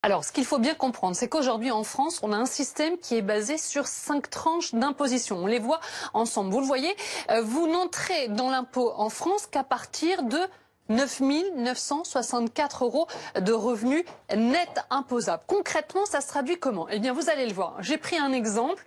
Alors, ce qu'il faut bien comprendre, c'est qu'aujourd'hui en France, on a un système qui est basé sur 5 tranches d'imposition. On les voit ensemble. Vous le voyez, vous n'entrez dans l'impôt en France qu'à partir de 9 964 € de revenus nets imposables. Concrètement, ça se traduit comment? Eh bien, vous allez le voir. J'ai pris un exemple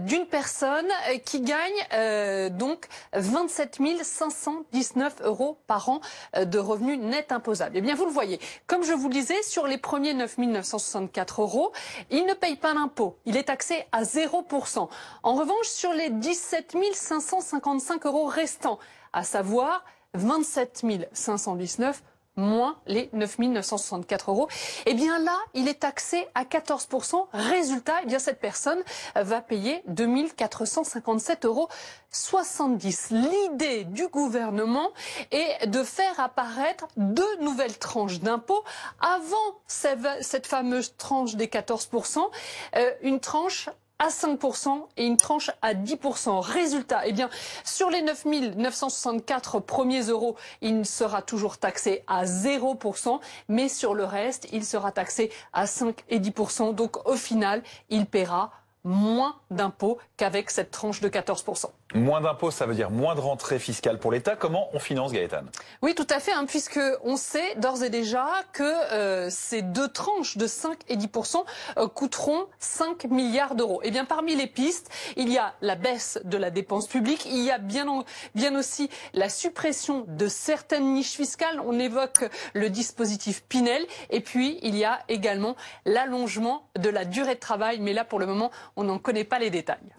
d'une personne qui gagne donc 27 519 € par an de revenus nets imposables. Eh bien, vous le voyez. Comme je vous le disais, sur les premiers 9 964 €, il ne paye pas d'impôt. Il est taxé à 0%. En revanche, sur les 17 555 € restants, à savoir 27 519 moins les 9 964 €, eh bien là, il est taxé à 14%. Résultat, eh bien cette personne va payer 2 457,70 €. L'idée du gouvernement est de faire apparaître 2 nouvelles tranches d'impôts avant cette fameuse tranche des 14%, une tranche à 5% et une tranche à 10%. Résultat, eh bien, sur les 9 964 premiers euros, il sera toujours taxé à 0%, mais sur le reste, il sera taxé à 5 et 10%. Donc, au final, il paiera moins d'impôts qu'avec cette tranche de 14%. Moins d'impôts, ça veut dire moins de rentrée fiscale pour l'État. Comment on finance, Gaëtane? Oui, tout à fait, puisque on sait d'ores et déjà que ces 2 tranches de 5 et 10% coûteront 5 milliards d'euros. Et bien, parmi les pistes, il y a la baisse de la dépense publique, il y a bien aussi la suppression de certaines niches fiscales. On évoque le dispositif Pinel, et puis il y a également l'allongement de la durée de travail. Mais là, pour le moment, on n'en connaît pas les détails.